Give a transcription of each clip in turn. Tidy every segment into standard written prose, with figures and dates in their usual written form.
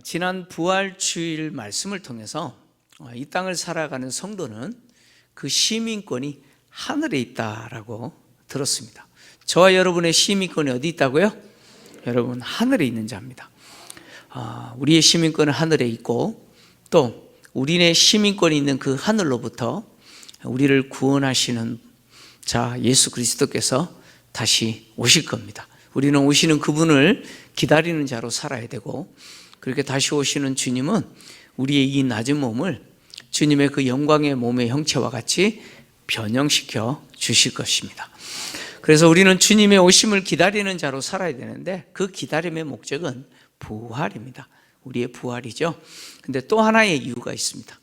지난 부활주일 말씀을 통해서 이 땅을 살아가는 성도는 그 시민권이 하늘에 있다라고 들었습니다. 저와 여러분의 시민권이 어디 있다고요? 여러분, 하늘에 있는 자입니다. 우리의 시민권은 하늘에 있고, 또 우리의 시민권이 있는 그 하늘로부터 우리를 구원하시는 자 예수 그리스도께서 다시 오실 겁니다. 우리는 오시는 그분을 기다리는 자로 살아야 되고, 그렇게 다시 오시는 주님은 우리의 이 낮은 몸을 주님의 그 영광의 몸의 형체와 같이 변형시켜 주실 것입니다. 그래서 우리는 주님의 오심을 기다리는 자로 살아야 되는데, 그 기다림의 목적은 부활입니다. 우리의 부활이죠. 근데 또 하나의 이유가 있습니다.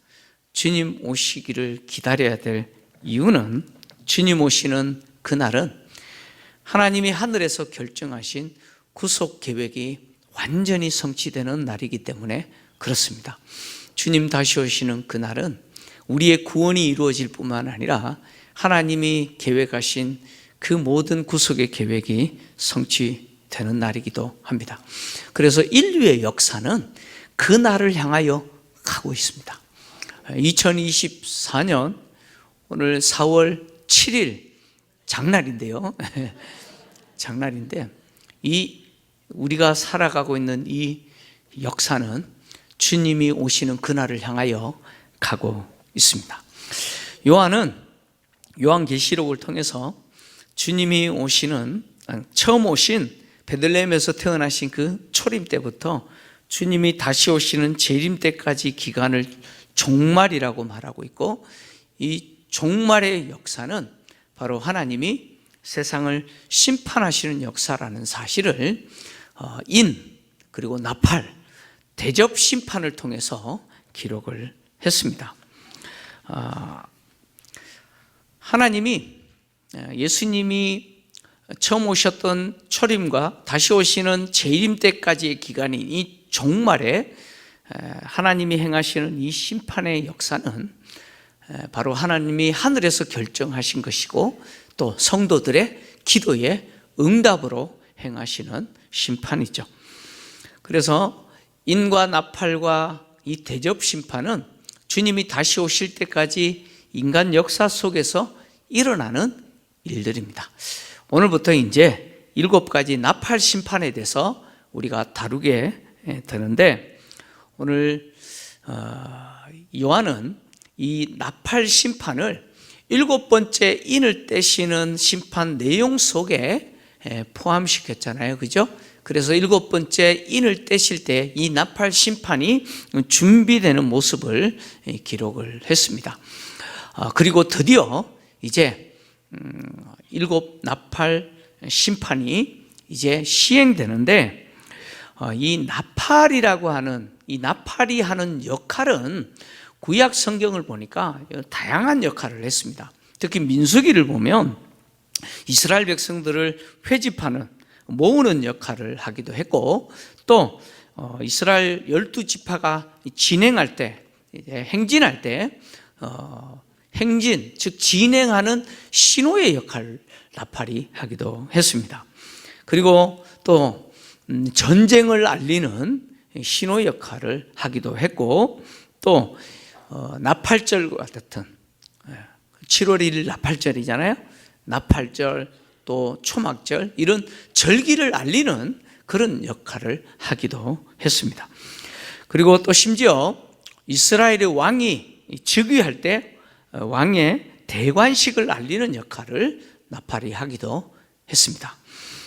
주님 오시기를 기다려야 될 이유는, 주님 오시는 그날은 하나님이 하늘에서 결정하신 구속 계획이 완전히 성취되는 날이기 때문에 그렇습니다. 주님 다시 오시는 그날은 우리의 구원이 이루어질 뿐만 아니라 하나님이 계획하신 그 모든 구속의 계획이 성취되는 날이기도 합니다. 그래서 인류의 역사는 그 날을 향하여 가고 있습니다. 2024년 오늘 4월 7일 장날인데요. 장날인데, 우리가 살아가고 있는 이 역사는 주님이 오시는 그날을 향하여 가고 있습니다. 요한은 요한계시록을 통해서 주님이 처음 오신 베들레헴에서 태어나신 그 초림 때부터 주님이 다시 오시는 재림 때까지 기간을 종말이라고 말하고 있고, 이 종말의 역사는 바로 하나님이 세상을 심판하시는 역사라는 사실을 그리고 나팔, 대접 심판을 통해서 기록을 했습니다. 하나님이 예수님이 처음 오셨던 초림과 다시 오시는 재림 때까지의 기간인 이 종말에 하나님이 행하시는 이 심판의 역사는 바로 하나님이 하늘에서 결정하신 것이고, 또 성도들의 기도의 응답으로 행하시는 심판이죠. 그래서 인과 나팔과 이 대접 심판은 주님이 다시 오실 때까지 인간 역사 속에서 일어나는 일들입니다. 오늘부터 이제 7가지 나팔 심판에 대해서 우리가 다루게 되는데, 오늘 요한은 이 나팔 심판을 7번째 인을 떼시는 심판 내용 속에 포함시켰잖아요. 그죠? 그래서 7번째 인을 떼실 때 이 나팔 심판이 준비되는 모습을 기록을 했습니다. 그리고 드디어 이제 7 나팔 심판이 이제 시행되는데, 이 나팔이 하는 역할은 구약 성경을 보니까 다양한 역할을 했습니다. 특히 민수기를 보면 이스라엘 백성들을 회집하는, 모으는 역할을 하기도 했고, 또 이스라엘 12지파가 진행할 때, 행진할 때 행진, 즉 진행하는 신호의 역할을 나팔이 하기도 했습니다. 그리고 또 전쟁을 알리는 신호 역할을 하기도 했고, 또 나팔절과 같은 7월 1일 나팔절이잖아요. 나팔절, 또 초막절, 이런 절기를 알리는 그런 역할을 하기도 했습니다. 그리고 또 심지어 이스라엘의 왕이 즉위할 때 왕의 대관식을 알리는 역할을 나팔이 하기도 했습니다.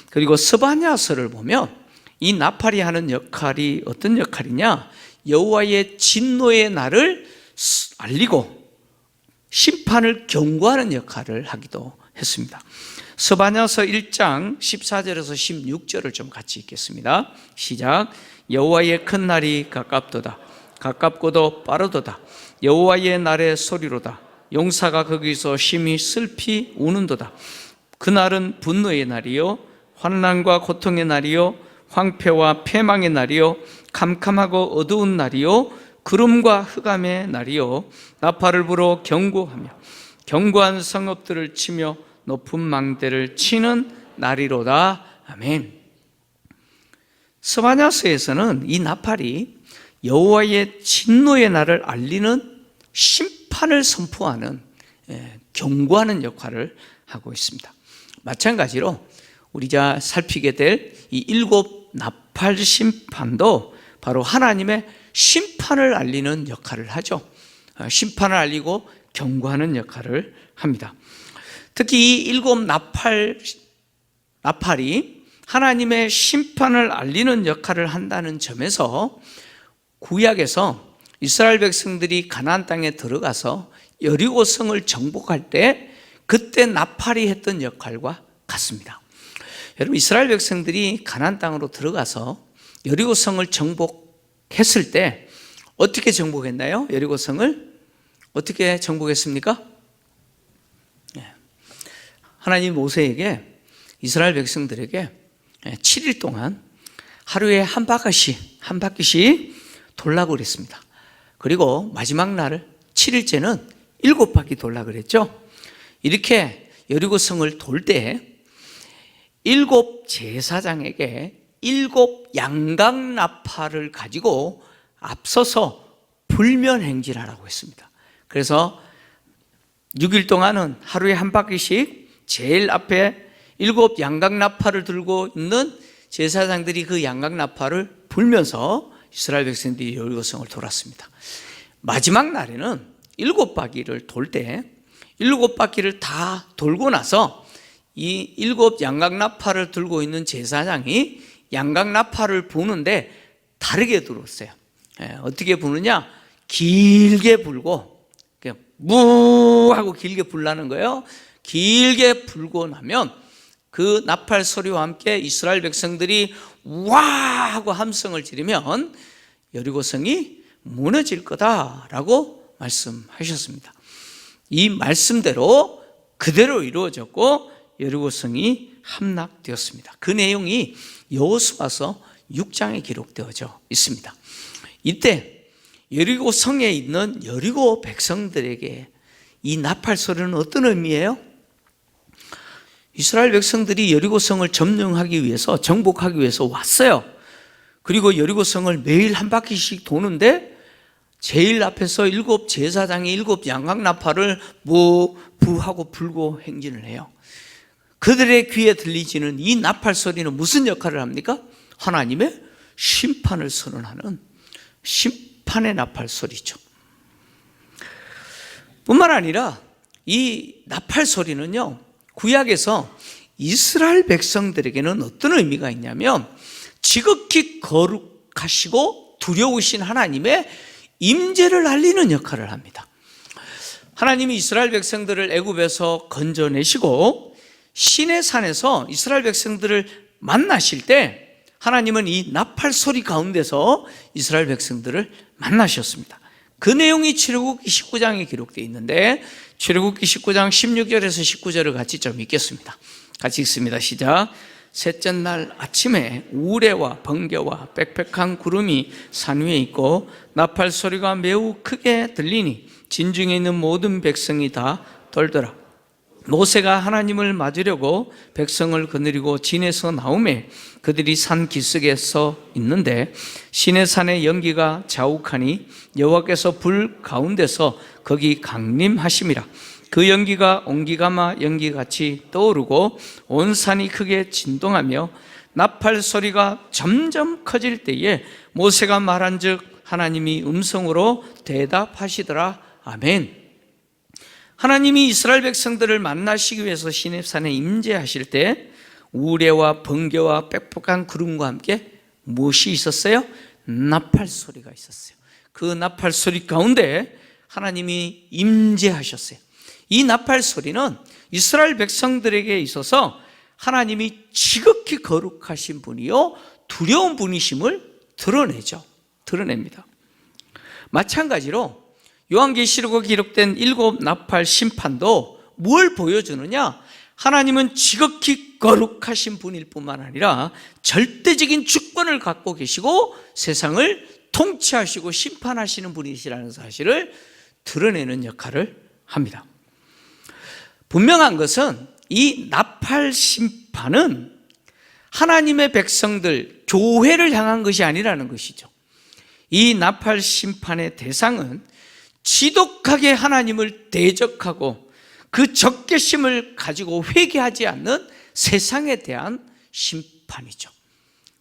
그리고 스바냐서를 보면 이 나팔이 하는 역할이 어떤 역할이냐, 여호와의 진노의 날을 알리고 심판을 경고하는 역할을 하기도 했습니다. 스바냐서 1장 14절에서 16절을 좀 같이 읽겠습니다. 시작. 여호와의 큰 날이 가깝도다. 가깝고도 빠르도다. 여호와의 날의 소리로다. 용사가 거기서 심히 슬피 우는도다. 그날은 분노의 날이요, 환난과 고통의 날이요, 황폐와 패망의 날이요, 캄캄하고 어두운 날이요, 구름과 흑암의 날이요, 나팔을 불어 경고하며 견고한 성읍들을 치며 높은 망대를 치는 날이로다. 아멘. 스바냐서에서는 이 나팔이 여호와의 진노의 날을 알리는 심판을 선포하는, 경고하는 역할을 하고 있습니다. 마찬가지로 우리가 살피게 될 이 7 나팔 심판도 바로 하나님의 심판을 알리는 역할을 하죠. 심판을 알리고 경고하는 역할을 합니다. 특히 이 7 나팔이 하나님의 심판을 알리는 역할을 한다는 점에서 구약에서 이스라엘 백성들이 가나안 땅에 들어가서 여리고 성을 정복할 때 그때 나팔이 했던 역할과 같습니다. 여러분, 이스라엘 백성들이 가나안 땅으로 들어가서 여리고 성을 정복했을 때 어떻게 정복했나요? 여리고 성을 어떻게 정복했습니까? 하나님 모세에게, 이스라엘 백성들에게 7일 동안 하루에 한 바퀴씩 돌라고 그랬습니다. 그리고 마지막 날 7일째는 7바퀴 돌라 그랬죠. 이렇게 여리고 성을 돌 때 7 제사장에게 7 양각나팔을 가지고 앞서서 불면행진하라고 했습니다. 그래서 6일 동안은 하루에 한 바퀴씩 제일 앞에 7 양각나팔을 들고 있는 제사장들이 그 양각나팔을 불면서 이스라엘 백성들이 여리고성을 돌았습니다. 마지막 날에는 7바퀴를 돌 때 7바퀴를 다 돌고 나서 이 7 양각나팔을 들고 있는 제사장이 양각나팔을 부는데 다르게 불었어요. 어떻게 부느냐? 길게 불고, 무 하고 길게 불라는 거예요. 길게 불고 나면 그 나팔 소리와 함께 이스라엘 백성들이 와 하고 함성을 지르면 여리고성이 무너질 거다라고 말씀하셨습니다. 이 말씀대로 그대로 이루어졌고 여리고성이 함락되었습니다. 그 내용이 여호수아서 6장에 기록되어져 있습니다. 이때 여리고 성에 있는 여리고 백성들에게 이 나팔 소리는 어떤 의미예요? 이스라엘 백성들이 여리고 성을 점령하기 위해서, 정복하기 위해서 왔어요. 그리고 여리고 성을 매일 한 바퀴씩 도는데 제일 앞에서 7 제사장이 7 양각나팔을 부하고 불고 행진을 해요. 그들의 귀에 들리지는 이 나팔 소리는 무슨 역할을 합니까? 하나님의 심판을 선언하는 심판의 나팔 소리죠. 뿐만 아니라 이 나팔 소리는요, 구약에서 이스라엘 백성들에게는 어떤 의미가 있냐면 지극히 거룩하시고 두려우신 하나님의 임재를 알리는 역할을 합니다. 하나님이 이스라엘 백성들을 애굽에서 건져내시고 시내산에서 이스라엘 백성들을 만나실 때 하나님은 이 나팔 소리 가운데서 이스라엘 백성들을 만나셨습니다. 그 내용이 출애굽기 19장에 기록되어 있는데 출애굽기 19장 16절에서 19절을 같이 좀 읽겠습니다. 같이 읽습니다. 시작. 셋째 날 아침에 우레와 번개와 빽빽한 구름이 산 위에 있고 나팔 소리가 매우 크게 들리니 진중에 있는 모든 백성이 다 떨더라. 모세가 하나님을 맞으려고 백성을 거느리고 진에서 나오매 그들이 산 기슭에 서 있는데 시내산의 연기가 자욱하니 여호와께서 불 가운데서 거기 강림하심이라. 그 연기가 옹기가마 연기같이 떠오르고 온 산이 크게 진동하며 나팔 소리가 점점 커질 때에 모세가 말한즉 하나님이 음성으로 대답하시더라. 아멘. 하나님이 이스라엘 백성들을 만나시기 위해서 시내산에 임재하실 때 우레와 번개와 빽빽한 구름과 함께 무엇이 있었어요? 나팔 소리가 있었어요. 그 나팔 소리 가운데 하나님이 임재하셨어요. 이 나팔 소리는 이스라엘 백성들에게 있어서 하나님이 지극히 거룩하신 분이요 두려운 분이심을 드러냅니다. 마찬가지로 요한계시록에 기록된 7 나팔 심판도 뭘 보여주느냐? 하나님은 지극히 거룩하신 분일 뿐만 아니라 절대적인 주권을 갖고 계시고 세상을 통치하시고 심판하시는 분이시라는 사실을 드러내는 역할을 합니다. 분명한 것은 이 나팔 심판은 하나님의 백성들, 교회를 향한 것이 아니라는 것이죠. 이 나팔 심판의 대상은 지독하게 하나님을 대적하고 그 적개심을 가지고 회개하지 않는 세상에 대한 심판이죠.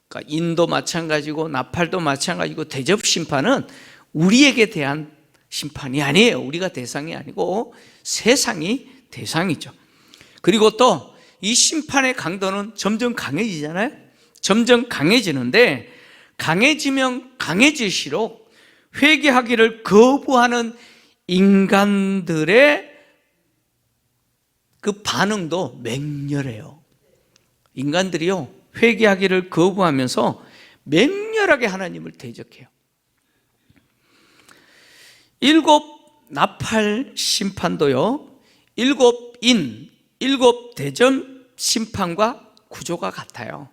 그러니까 인도 마찬가지고 나팔도 마찬가지고 대접 심판은 우리에게 대한 심판이 아니에요. 우리가 대상이 아니고 세상이 대상이죠. 그리고 또 이 심판의 강도는 점점 강해지잖아요. 점점 강해지는데 강해지면 강해질수록 회개하기를 거부하는 인간들의 그 반응도 맹렬해요. 인간들이요, 회개하기를 거부하면서 맹렬하게 하나님을 대적해요. 7 나팔 심판도요, 7 대전 심판과 구조가 같아요.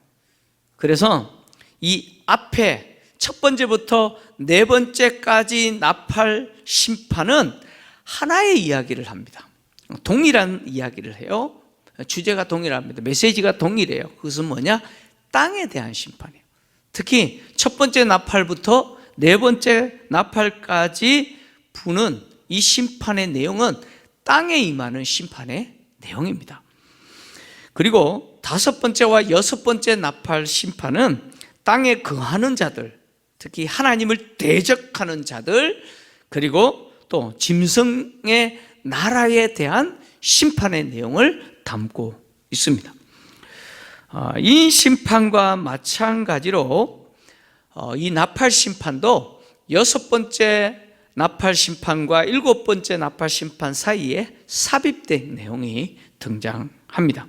그래서 이 앞에 첫 번째부터 네 번째까지 나팔 심판은 하나의 이야기를 합니다. 동일한 이야기를 해요. 주제가 동일합니다. 메시지가 동일해요. 그것은 뭐냐? 땅에 대한 심판이에요. 특히 첫 번째 나팔부터 네 번째 나팔까지 부는 이 심판의 내용은 땅에 임하는 심판의 내용입니다. 그리고 5번째와 6번째 나팔 심판은 땅에 거하는 자들, 특히 하나님을 대적하는 자들, 그리고 또 짐승의 나라에 대한 심판의 내용을 담고 있습니다. 이 심판과 마찬가지로 이 나팔 심판도 6번째 나팔 심판과 7번째 나팔 심판 사이에 삽입된 내용이 등장합니다.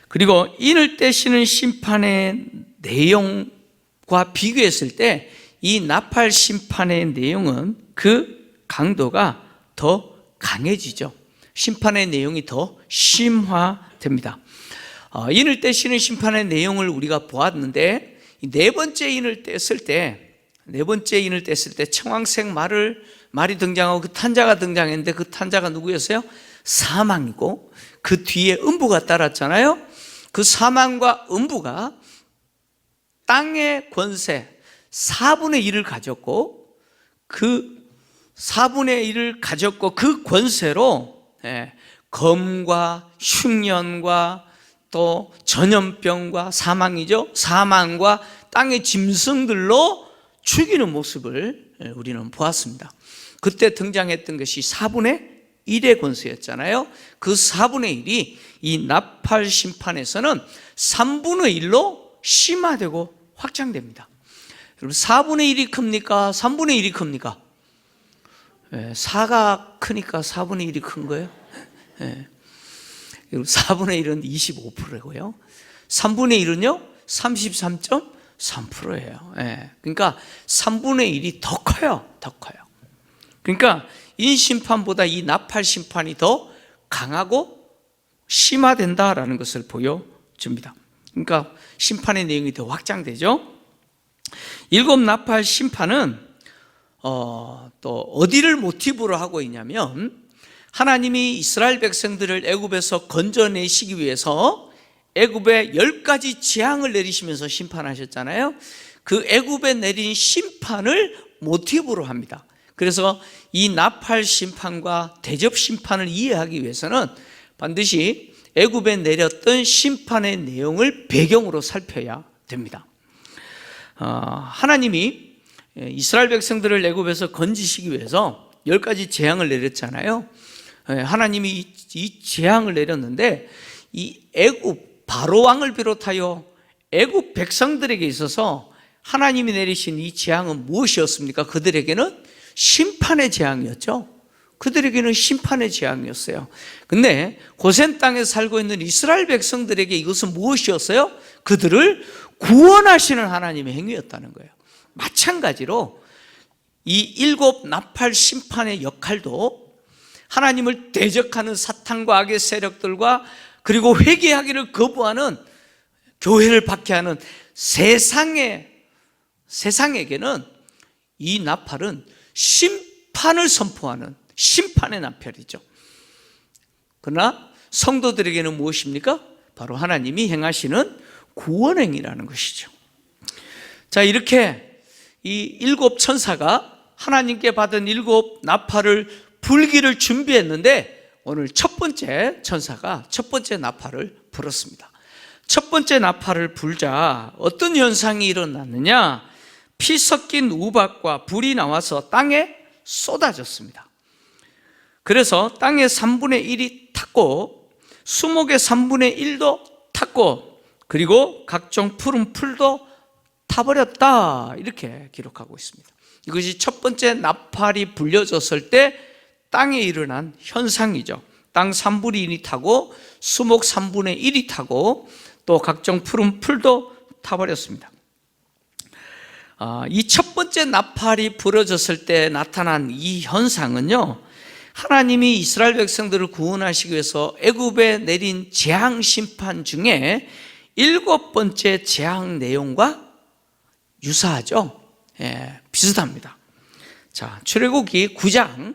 그리고 인을 떼시는 심판의 내용과 비교했을 때 이 나팔 심판의 내용은 그 강도가 더 강해지죠. 심판의 내용이 더 심화됩니다. 인을 떼시는 심판의 내용을 우리가 보았는데 네 번째 인을 뗐을 때 청황색 말이 등장하고 그 탄자가 등장했는데 그 탄자가 누구였어요? 사망이고 그 뒤에 음부가 따랐잖아요. 그 사망과 음부가 땅의 권세 4분의 1을 가졌고 그 4분의 1을 가졌고 그 권세로 검과 흉년과 또 전염병과 사망이죠. 사망과 땅의 짐승들로 죽이는 모습을 우리는 보았습니다. 그때 등장했던 것이 4분의 1의 권세였잖아요. 그 4분의 1이 이 나팔 심판에서는 3분의 1로 심화되고 확장됩니다. 여러분 4분의 1이 큽니까? 3분의 1이 큽니까? 4가 크니까 4분의 1이 큰 거예요. 4분의 1은 25%고요. 3분의 1은요 33.3%예요. 그러니까 3분의 1이 더 커요. 더 커요. 그러니까 인심판보다 이 나팔 심판이 더 강하고 심화된다라는 것을 보여줍니다. 그러니까 심판의 내용이 더 확장되죠. 7 나팔 심판은 또 어디를 모티브로 하고 있냐면 하나님이 이스라엘 백성들을 애굽에서 건져내시기 위해서 애굽에 10가지 재앙을 내리시면서 심판하셨잖아요. 그 애굽에 내린 심판을 모티브로 합니다. 그래서 이 나팔 심판과 대접 심판을 이해하기 위해서는 반드시 애굽에 내렸던 심판의 내용을 배경으로 살펴야 됩니다. 하나님이 이스라엘 백성들을 애굽에서 건지시기 위해서 10가지 재앙을 내렸잖아요. 하나님이 이 재앙을 내렸는데 이 애굽 바로 왕을 비롯하여 애굽 백성들에게 있어서 하나님이 내리신 이 재앙은 무엇이었습니까? 그들에게는 심판의 재앙이었죠. 그들에게는 심판의 재앙이었어요. 근데 고센 땅에 살고 있는 이스라엘 백성들에게 이것은 무엇이었어요? 그들을 구원하시는 하나님의 행위였다는 거예요. 마찬가지로 이 7 나팔 심판의 역할도 하나님을 대적하는 사탄과 악의 세력들과 그리고 회개하기를 거부하는 교회를 박해하는 세상에게는 이 나팔은 심판을 선포하는 심판의 나팔이죠. 그러나 성도들에게는 무엇입니까? 바로 하나님이 행하시는 구원행위라는 것이죠. 자, 이렇게 이 7 천사가 하나님께 받은 7 나팔을 불기를 준비했는데 오늘 첫 번째 천사가 첫 번째 나팔을 불었습니다. 첫 번째 나팔을 불자 어떤 현상이 일어났느냐? 피 섞인 우박과 불이 나와서 땅에 쏟아졌습니다. 그래서 땅의 3분의 1이 탔고 수목의 3분의 1도 탔고 그리고 각종 푸른 풀도 타버렸다, 이렇게 기록하고 있습니다. 이것이 첫 번째 나팔이 불려졌을 때 땅에 일어난 현상이죠. 땅 3분의 1이 타고 수목 3분의 1이 타고 또 각종 푸른 풀도 타버렸습니다. 이 첫 번째 나팔이 불어졌을 때 나타난 이 현상은요, 하나님이 이스라엘 백성들을 구원하시기 위해서 애굽에 내린 재앙 심판 중에 7번째 재앙 내용과 유사하죠. 비슷합니다. 자, 출애굽기 9장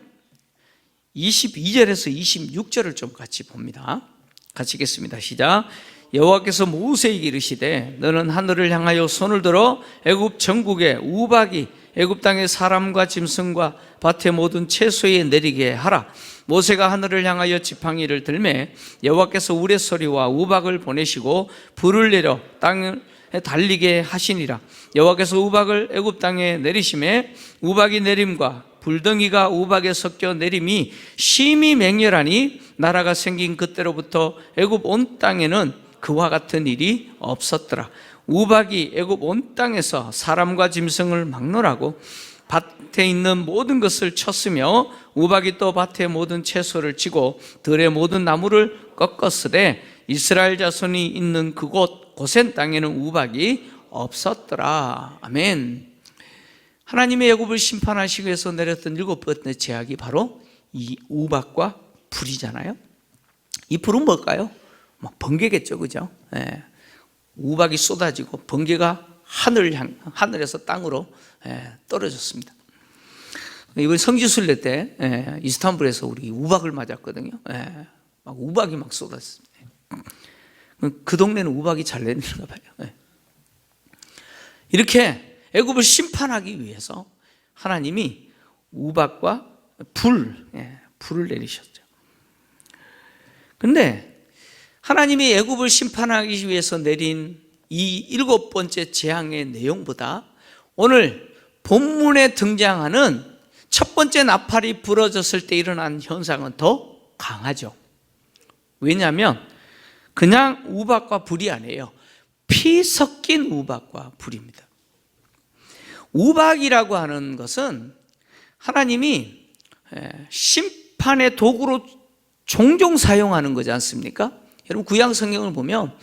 22절에서 26절을 좀 같이 봅니다. 같이 읽겠습니다. 시작. 여호와께서 모세에게 이르시되 너는 하늘을 향하여 손을 들어 애굽 전국에 우박이 애굽 땅의 사람과 짐승과 밭의 모든 채소에 내리게 하라. 모세가 하늘을 향하여 지팡이를 들매 여호와께서 우레소리와 우박을 보내시고 불을 내려 땅을 달리게 하시니라. 여호와께서 우박을 애굽 땅에 내리심에 우박이 내림과 불덩이가 우박에 섞여 내림이 심히 맹렬하니 나라가 생긴 그때로부터 애굽 온 땅에는 그와 같은 일이 없었더라. 우박이 애굽 온 땅에서 사람과 짐승을 막론하고 밭에 있는 모든 것을 쳤으며 우박이 또 밭의 모든 채소를 치고 들의 모든 나무를 꺾었으되 이스라엘 자손이 있는 그곳 고센 땅에는 우박이 없었더라. 아멘. 하나님의 애굽을 심판하시기 위해서 내렸던 7번째 제약이 바로 이 우박과 불이잖아요. 이 불은 뭘까요? 번개겠죠, 그죠? 우박이 쏟아지고 번개가 하늘에서 땅으로 떨어졌습니다. 이번 성지순례 때 이스탄불에서 우리 우박을 맞았거든요. 막 우박이 막 쏟아졌습니다. 그 동네는 우박이 잘 내리는가 봐요. 이렇게 애굽을 심판하기 위해서 하나님이 우박과 불을 내리셨죠. 그런데 하나님이 애굽을 심판하기 위해서 내린 이 7번째 재앙의 내용보다 오늘 본문에 등장하는 첫 번째 나팔이 불어졌을 때 일어난 현상은 더 강하죠. 왜냐하면 그냥 우박과 불이 아니에요. 피 섞인 우박과 불입니다. 우박이라고 하는 것은 하나님이 심판의 도구로 종종 사용하는 거지 않습니까? 여러분 구약 성경을 보면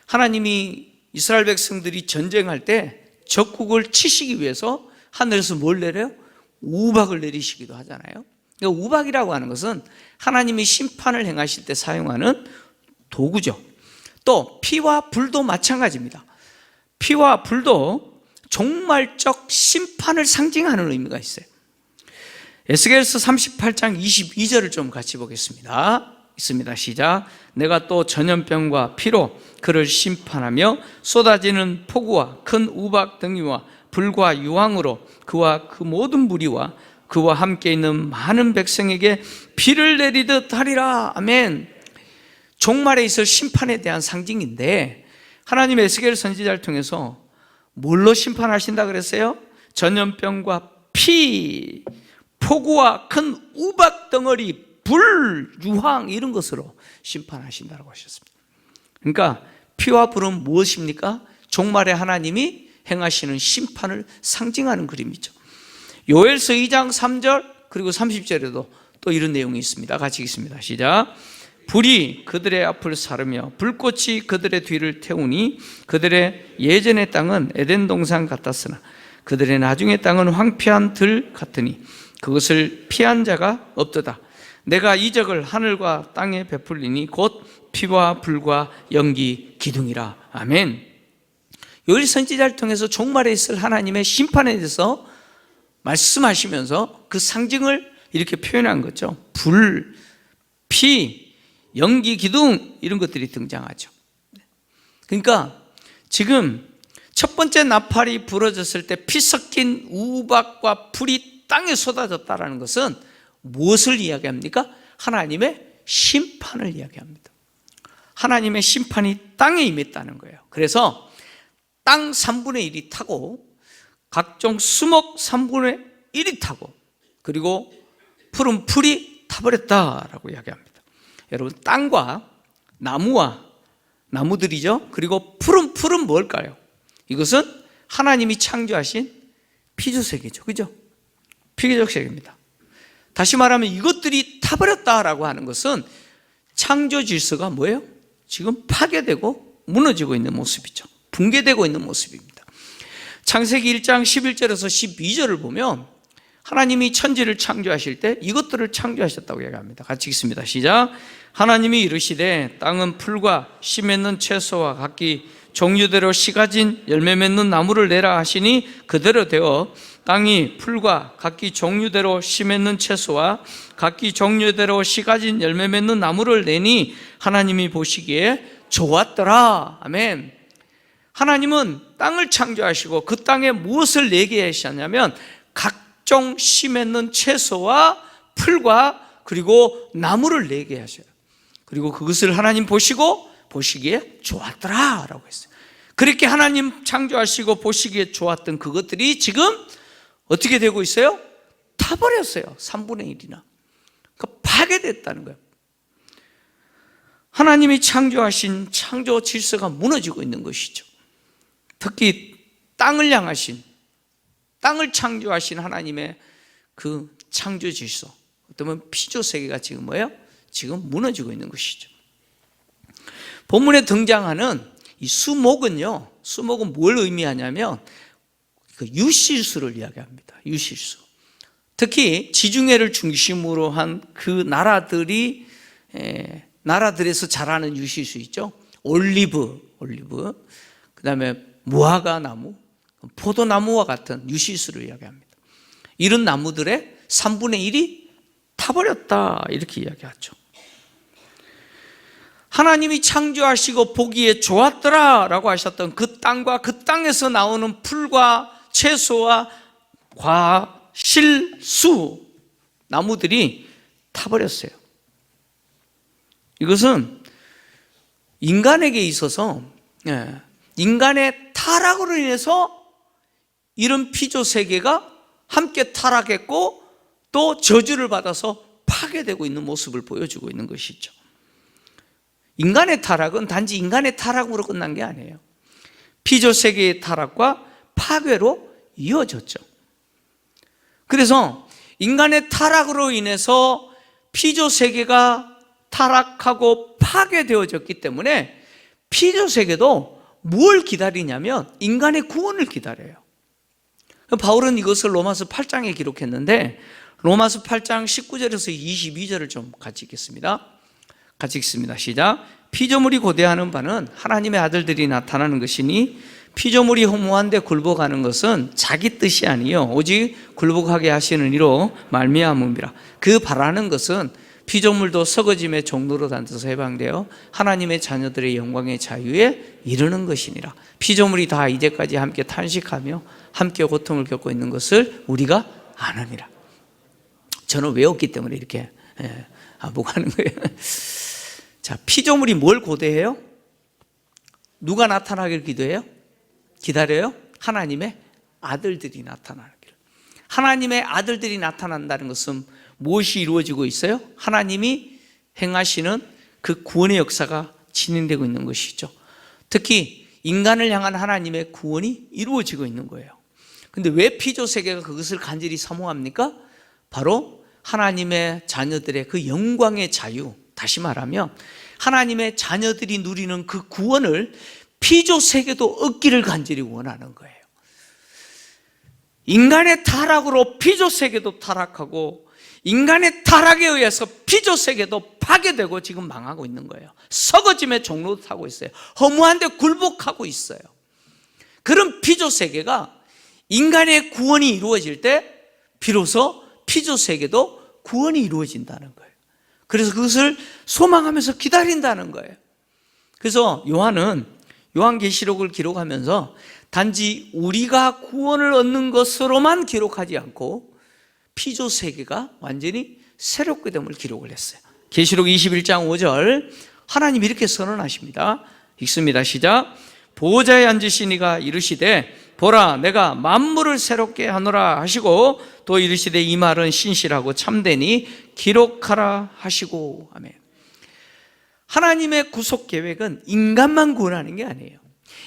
하나님이 이스라엘 백성들이 전쟁할 때 적국을 치시기 위해서 하늘에서 뭘 내려요? 우박을 내리시기도 하잖아요. 그러니까 우박이라고 하는 것은 하나님이 심판을 행하실 때 사용하는 도구죠. 또 피와 불도 마찬가지입니다. 피와 불도 종말적 심판을 상징하는 의미가 있어요. 에스겔서 38장 22절을 좀 같이 보겠습니다. 있습니다. 시작. 내가 또 전염병과 피로 그를 심판하며 쏟아지는 폭우와 큰 우박 등이와 불과 유황으로 그와 그 모든 무리와 그와 함께 있는 많은 백성에게 비를 내리듯 하리라. 아멘. 종말에 있을 심판에 대한 상징인데 하나님 에스겔 선지자를 통해서 뭘로 심판하신다 그랬어요? 전염병과 피, 폭우와 큰 우박 덩어리, 불, 유황 이런 것으로 심판하신다고 하셨습니다. 그러니까 피와 불은 무엇입니까? 종말에 하나님이 행하시는 심판을 상징하는 그림이죠. 요엘서 2장 3절 그리고 30절에도 또 이런 내용이 있습니다. 같이 읽습니다. 시작. 불이 그들의 앞을 사르며 불꽃이 그들의 뒤를 태우니 그들의 예전의 땅은 에덴 동산 같았으나 그들의 나중의 땅은 황폐한 들 같으니 그것을 피한 자가 없도다. 내가 이적을 하늘과 땅에 베풀리니 곧 피와 불과 연기 기둥이라. 아멘. 요엘 선지자를 통해서 종말에 있을 하나님의 심판에 대해서 말씀하시면서 그 상징을 이렇게 표현한 거죠. 불, 피, 연기 기둥 이런 것들이 등장하죠. 그러니까 지금 첫 번째 나팔이 부러졌을 때 피 섞인 우박과 불이 땅에 쏟아졌다는 것은 무엇을 이야기합니까? 하나님의 심판을 이야기합니다. 하나님의 심판이 땅에 임했다는 거예요. 그래서 땅 3분의 1이 타고 각종 수목 3분의 1이 타고 그리고 푸른 풀이 타버렸다라고 이야기합니다. 여러분, 땅과 나무와 나무들이죠. 그리고 푸른 풀은 뭘까요? 이것은 하나님이 창조하신 피조세계죠. 그죠? 피조적 세계입니다. 다시 말하면 이것들이 타버렸다라고 하는 것은 창조 질서가 뭐예요? 지금 파괴되고 무너지고 있는 모습이죠. 붕괴되고 있는 모습입니다. 창세기 1장 11절에서 12절을 보면 하나님이 천지를 창조하실 때 이것들을 창조하셨다고 얘기합니다. 같이 읽습니다. 시작. 하나님이 이르시되 땅은 풀과 씨 맺는 채소와 각기 종류대로 씨 가진 열매 맺는 나무를 내라 하시니 그대로 되어 땅이 풀과 각기 종류대로 씨 맺는 채소와 각기 종류대로 씨 가진 열매 맺는 나무를 내니 하나님이 보시기에 좋았더라. 아멘. 하나님은 땅을 창조하시고 그 땅에 무엇을 내게 하셨냐면 각종 씨 맺는 채소와 풀과 그리고 나무를 내게 하셔요. 그리고 그것을 하나님 보시기에 좋았더라 라고 했어요. 그렇게 하나님 창조하시고 보시기에 좋았던 그것들이 지금 어떻게 되고 있어요? 타버렸어요. 3분의 1이나. 그러니까 파괴됐다는 거예요. 하나님이 창조하신 창조 질서가 무너지고 있는 것이죠. 특히 땅을 창조하신 하나님의 그 창조 질서, 어쩌면 피조 세계가 지금 뭐예요? 지금 무너지고 있는 것이죠. 본문에 등장하는 이 수목은요, 수목은 뭘 의미하냐면 그 유실수를 이야기합니다. 유실수. 특히 지중해를 중심으로 한 그 나라들에서 자라는 유실수 있죠. 올리브, 그 다음에 무화과 나무, 포도나무와 같은 유실수를 이야기합니다. 이런 나무들의 3분의 1이 타버렸다 이렇게 이야기하죠. 하나님이 창조하시고 보기에 좋았더라 라고 하셨던 그 땅과 그 땅에서 나오는 풀과 채소와 실수 나무들이 타버렸어요. 이것은 인간에게 있어서 인간의 타락으로 인해서 이런 피조 세계가 함께 타락했고 또 저주를 받아서 파괴되고 있는 모습을 보여주고 있는 것이죠. 인간의 타락은 단지 인간의 타락으로 끝난 게 아니에요. 피조 세계의 타락과 파괴로 이어졌죠. 그래서 인간의 타락으로 인해서 피조 세계가 타락하고 파괴되어졌기 때문에 피조 세계도 뭘 기다리냐면 인간의 구원을 기다려요. 바울은 이것을 로마서 8장에 기록했는데 로마서 8장 19절에서 22절을 좀 같이 읽겠습니다. 같이 읽습니다. 시작. 피조물이 고대하는 바는 하나님의 아들들이 나타나는 것이니 피조물이 허무한데 굴복하는 것은 자기 뜻이 아니요 오직 굴복하게 하시는 이로 말미암음이라. 그 바라는 것은 피조물도 썩어짐의 종로로 단져서 해방되어 하나님의 자녀들의 영광의 자유에 이르는 것이니라. 피조물이 다 이제까지 함께 탄식하며 함께 고통을 겪고 있는 것을 우리가 아느니라. 저는 외웠기 때문에 이렇게 보고 하는 거예요. 자, 피조물이 뭘 고대해요? 누가 나타나기를 기다려요? 하나님의 아들들이 나타나기를. 하나님의 아들들이 나타난다는 것은 무엇이 이루어지고 있어요? 하나님이 행하시는 그 구원의 역사가 진행되고 있는 것이죠. 특히 인간을 향한 하나님의 구원이 이루어지고 있는 거예요. 근데 왜 피조 세계가 그것을 간절히 사모합니까? 바로 하나님의 자녀들의 그 영광의 자유, 다시 말하면 하나님의 자녀들이 누리는 그 구원을 피조 세계도 얻기를 간절히 원하는 거예요. 인간의 타락으로 피조 세계도 타락하고 인간의 타락에 의해서 피조 세계도 파괴되고 지금 망하고 있는 거예요. 썩어짐의 종로도 타고 있어요. 허무한데 굴복하고 있어요. 그런 피조 세계가 인간의 구원이 이루어질 때 비로소 피조 세계도 구원이 이루어진다는 거예요. 그래서 그것을 소망하면서 기다린다는 거예요. 그래서 요한은 요한계시록을 기록하면서 단지 우리가 구원을 얻는 것으로만 기록하지 않고 피조 세계가 완전히 새롭게 됨을 기록을 했어요. 계시록 21장 5절 하나님이 이렇게 선언하십니다. 읽습니다. 시작. 보호자에 앉으신 이가 이르시되 보라 내가 만물을 새롭게 하노라 하시고 또 이르시되 이 말은 신실하고 참되니 기록하라 하시고. 아멘. 하나님의 구속 계획은 인간만 구원하는 게 아니에요.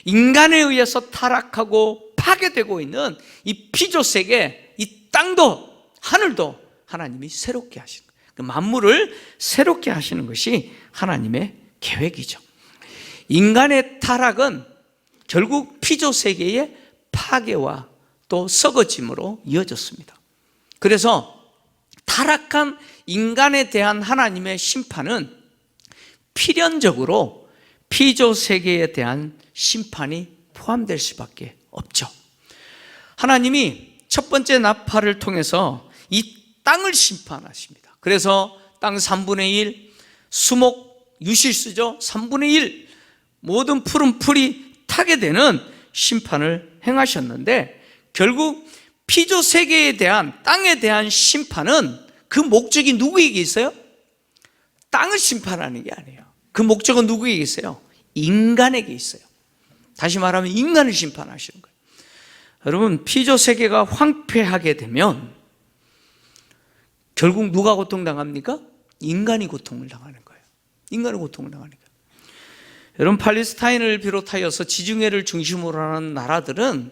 인간에 의해서 타락하고 파괴되고 있는 이 피조세계, 이 땅도 하늘도 하나님이 새롭게 하시는 거예요. 그 만물을 새롭게 하시는 것이 하나님의 계획이죠. 인간의 타락은 결국 피조세계의 파괴와 또 썩어짐으로 이어졌습니다. 그래서 타락한 인간에 대한 하나님의 심판은 필연적으로 피조세계에 대한 심판이 포함될 수밖에 없죠. 하나님이 첫 번째 나팔을 통해서 이 땅을 심판하십니다. 그래서 땅 3분의 1, 수목, 유실수죠 3분의 1 모든 푸른 풀이 타게 되는 심판을 행하셨는데 결국 피조세계에 대한 땅에 대한 심판은 그 목적이 누구에게 있어요? 땅을 심판하는 게 아니에요. 그 목적은 누구에게 있어요? 인간에게 있어요. 다시 말하면 인간을 심판하시는 거예요. 여러분 피조세계가 황폐하게 되면 결국 누가 고통당합니까? 인간이 고통을 당하는 거예요. 인간이 고통을 당하는 거예요. 여러분 팔레스타인을 비롯하여서 지중해를 중심으로 하는 나라들은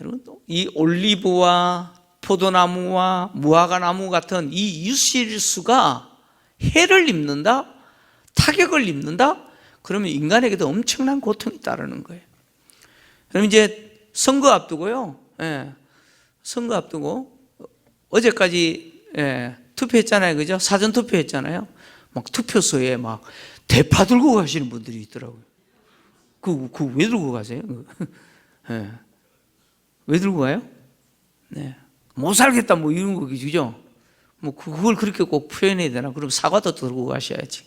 여러분 이 올리브와 포도나무와 무화과나무 같은 이 유실수가 해를 입는다? 타격을 입는다? 그러면 인간에게도 엄청난 고통이 따르는 거예요. 그럼 이제 선거 앞두고요. 선거 앞두고 어제까지 투표했잖아요. 그죠? 사전 투표했잖아요. 막 투표소에 막 대파 들고 가시는 분들이 있더라고요. 그 왜 들고 가세요? 왜 들고 가요? 네. 못 살겠다 뭐 이런 거죠. 뭐 그걸 그렇게 꼭 표현해야 되나? 그럼 사과도 들고 가셔야지.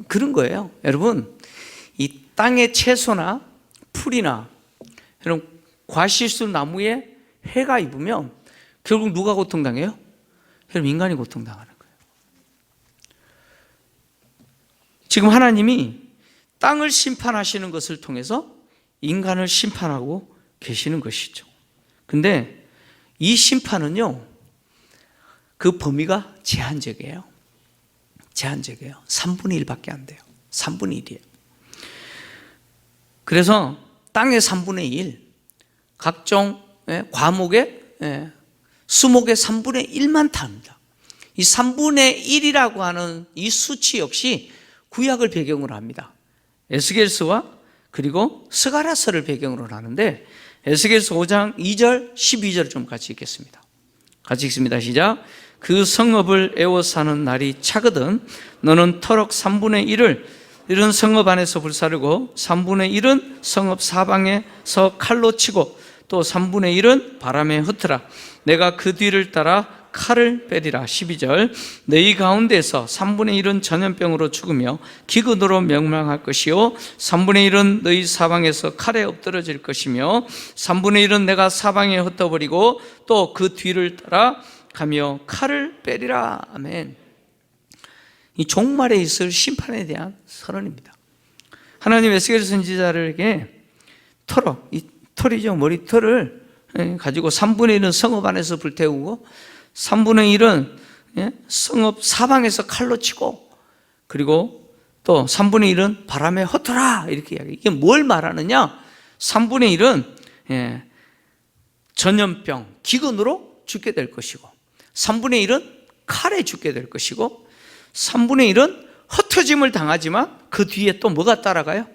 그런 거예요. 여러분 이 땅의 채소나 풀이나 이런 과실수 나무에 해가 입으면 결국 누가 고통당해요? 여러분 인간이 고통당하는 거예요. 지금 하나님이 땅을 심판하시는 것을 통해서 인간을 심판하고 계시는 것이죠. 근데 이 심판은요 그 범위가 제한적이에요. 제한적이에요. 3분의 1밖에 안 돼요. 3분의 1이에요. 그래서 땅의 3분의 1 각종 과목의 수목의 3분의 1만 탑니다. 이 3분의 1이라고 하는 이 수치 역시 구약을 배경으로 합니다. 에스겔서와 그리고 스가랴서를 배경으로 하는데 에스겔서 5장 2절 12절 좀 같이 읽겠습니다. 같이 읽습니다. 시작. 그 성읍을 애워사는 날이 차거든 너는 터럭 3분의 1을 이런 성읍 안에서 불사르고 3분의 1은 성읍 사방에서 칼로 치고 또 3분의 1은 바람에 흩으라. 내가 그 뒤를 따라 칼을 빼리라. 12절 너희 가운데서 3분의 1은 전염병으로 죽으며 기근으로 멸망할 것이요 3분의 1은 너희 사방에서 칼에 엎드러질 것이며 3분의 1은 내가 사방에 흩어버리고 또 그 뒤를 따라 가며 칼을 빼리라. 아멘. 이 종말에 있을 심판에 대한 선언입니다. 하나님 에스겔 선지자에게 털어, 이 털이죠, 머리털을 가지고 3분의 1은 성읍 안에서 불태우고 3분의 1은 성읍 사방에서 칼로 치고 그리고 또 3분의 1은 바람에 흩어라 이렇게 이야기해요. 이게 뭘 말하느냐? 3분의 1은 전염병, 기근으로 죽게 될 것이고 3분의 1은 칼에 죽게 될 것이고 3분의 1은 흩어짐을 당하지만 그 뒤에 또 뭐가 따라가요?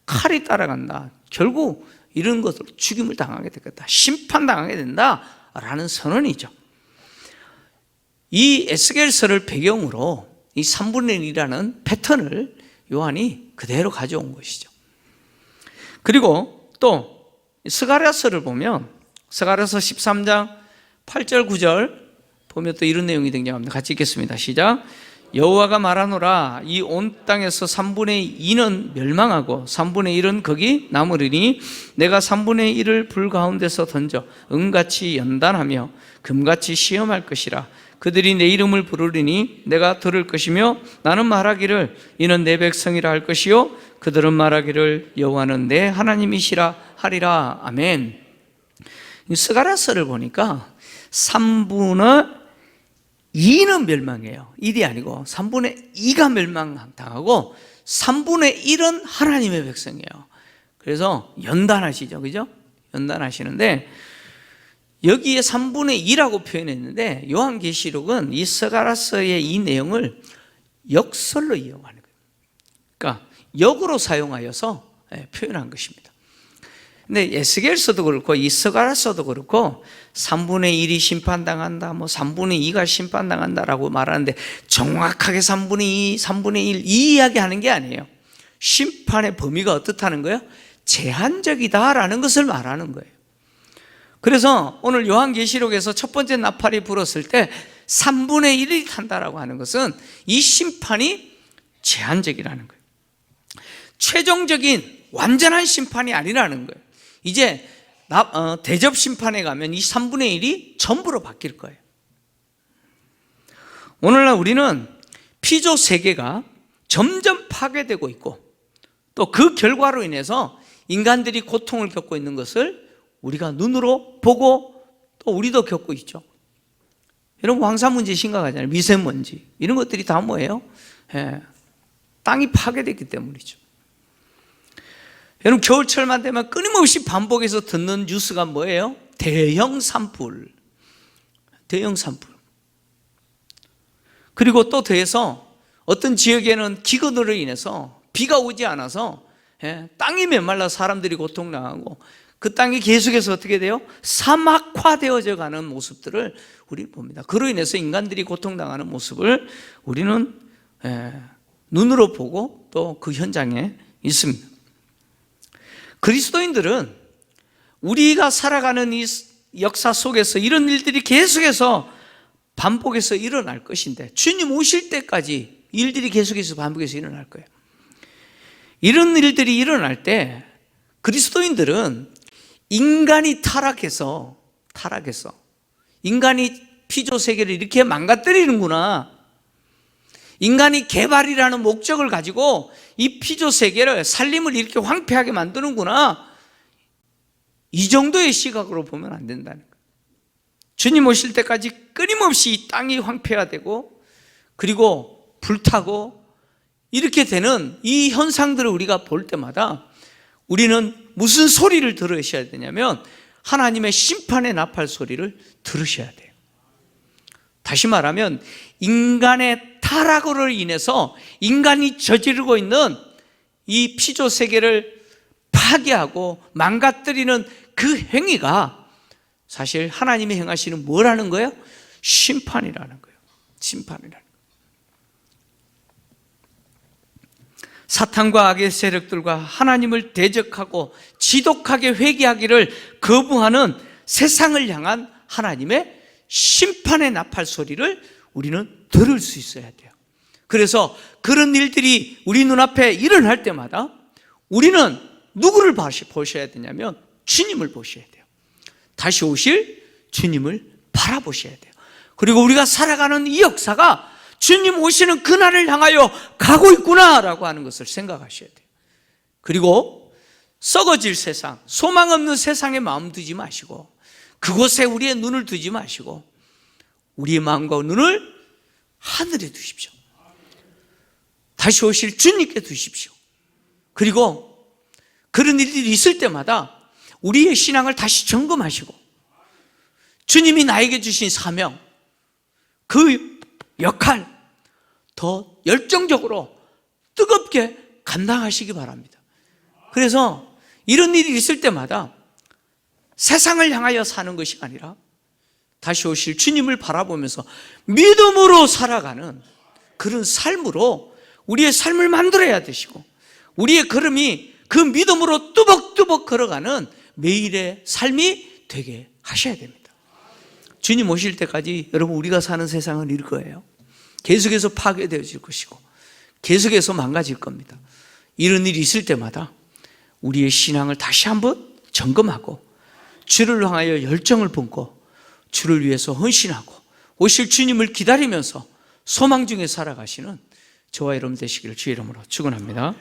칼이 따라간다. 결국 이런 것으로 죽임을 당하게 되겠다. 심판당하게 된다라는 선언이죠. 이 에스겔서를 배경으로 이 3분의 1이라는 패턴을 요한이 그대로 가져온 것이죠. 그리고 또 스가랴서를 보면 스가랴서 13장 8절 9절 보면 또 이런 내용이 등장합니다. 같이 읽겠습니다. 시작. 여호와가 말하노라 이 온 땅에서 3분의 2는 멸망하고 3분의 1은 거기 남으리니 내가 3분의 1을 불 가운데서 던져 은같이 연단하며 금같이 시험할 것이라. 그들이 내 이름을 부르리니 내가 들을 것이며 나는 말하기를 이는 내 백성이라 할 것이요 그들은 말하기를 여호와는 내 하나님이시라 하리라. 아멘. 이 스가랴서를 보니까 3분의 2는 멸망해요. 1이 아니고 3분의 2가 멸망당하고 3분의 1은 하나님의 백성이에요. 그래서 연단하시죠. 그죠? 연단하시는데 여기에 3분의 2라고 표현했는데 요한계시록은 이 스가랴서의 이 내용을 역설로 이용하는 거예요. 그러니까 역으로 사용하여서 표현한 것입니다. 근데 에스겔서도 그렇고 이 스가랴서도 그렇고 3분의 1이 심판당한다, 뭐 3분의 2가 심판당한다라고 말하는데 정확하게 3분의 2, 3분의 1 이 이야기하는 게 아니에요. 심판의 범위가 어떻다는 거예요? 제한적이다라는 것을 말하는 거예요. 그래서 오늘 요한계시록에서 첫 번째 나팔이 불었을 때 3분의 1이 탄다라고 하는 것은 이 심판이 제한적이라는 거예요. 최종적인 완전한 심판이 아니라는 거예요. 이제 대접 심판에 가면 이 3분의 1이 전부로 바뀔 거예요. 오늘날 우리는 피조 세계가 점점 파괴되고 있고 또 그 결과로 인해서 인간들이 고통을 겪고 있는 것을 우리가 눈으로 보고 또 우리도 겪고 있죠. 여러분 황사 문제 심각하잖아요. 미세먼지 이런 것들이 다 뭐예요? 땅이 파괴됐기 때문이죠. 여러분 겨울철만 되면 끊임없이 반복해서 듣는 뉴스가 뭐예요? 대형 산불. 대형 산불. 그리고 또 더해서 어떤 지역에는 기근으로 인해서 비가 오지 않아서 땅이 메말라 사람들이 고통당하고 그 땅이 계속해서 어떻게 돼요? 사막화되어져 가는 모습들을 우리 봅니다. 그로 인해서 인간들이 고통당하는 모습을 우리는 눈으로 보고 또 그 현장에 있습니다. 그리스도인들은 우리가 살아가는 이 역사 속에서 이런 일들이 계속해서 반복해서 일어날 것인데 주님 오실 때까지 일들이 계속해서 반복해서 일어날 거예요. 이런 일들이 일어날 때 그리스도인들은 인간이 타락해서 인간이 피조 세계를 이렇게 망가뜨리는구나, 인간이 개발이라는 목적을 가지고 이 피조 세계를 살림을 이렇게 황폐하게 만드는구나, 이 정도의 시각으로 보면 안 된다는 거예요. 주님 오실 때까지 끊임없이 이 땅이 황폐화되고 그리고 불타고 이렇게 되는 이 현상들을 우리가 볼 때마다 우리는 무슨 소리를 들으셔야 되냐면 하나님의 심판의 나팔 소리를 들으셔야 돼요. 다시 말하면 인간의 타락으로 인해서 인간이 저지르고 있는 이 피조 세계를 파괴하고 망가뜨리는 그 행위가 사실 하나님이 행하시는 뭐라는 거예요? 심판이라는 거예요. 심판이라는 거예요. 사탄과 악의 세력들과 하나님을 대적하고 지독하게 회개하기를 거부하는 세상을 향한 하나님의 심판의 나팔 소리를 우리는 들을 수 있어야 돼요. 그래서 그런 일들이 우리 눈앞에 일어날 때마다 우리는 누구를 보셔야 되냐면 주님을 보셔야 돼요. 다시 오실 주님을 바라보셔야 돼요. 그리고 우리가 살아가는 이 역사가 주님 오시는 그날을 향하여 가고 있구나라고 하는 것을 생각하셔야 돼요. 그리고 썩어질 세상, 소망 없는 세상에 마음 두지 마시고 그곳에 우리의 눈을 두지 마시고 우리의 마음과 눈을 하늘에 두십시오. 다시 오실 주님께 두십시오. 그리고 그런 일들이 있을 때마다 우리의 신앙을 다시 점검하시고 주님이 나에게 주신 사명, 그 역할 더 열정적으로 뜨겁게 감당하시기 바랍니다. 그래서 이런 일이 있을 때마다 세상을 향하여 사는 것이 아니라 다시 오실 주님을 바라보면서 믿음으로 살아가는 그런 삶으로 우리의 삶을 만들어야 되시고 우리의 걸음이 그 믿음으로 뚜벅뚜벅 걸어가는 매일의 삶이 되게 하셔야 됩니다. 주님 오실 때까지 여러분 우리가 사는 세상은 이럴 거예요. 계속해서 파괴되어질 것이고 계속해서 망가질 겁니다. 이런 일이 있을 때마다 우리의 신앙을 다시 한번 점검하고 주를 향하여 열정을 뿜고 주를 위해서 헌신하고 오실 주님을 기다리면서 소망 중에 살아가시는 저와 여러분 되시기를 주의 이름으로 축원합니다.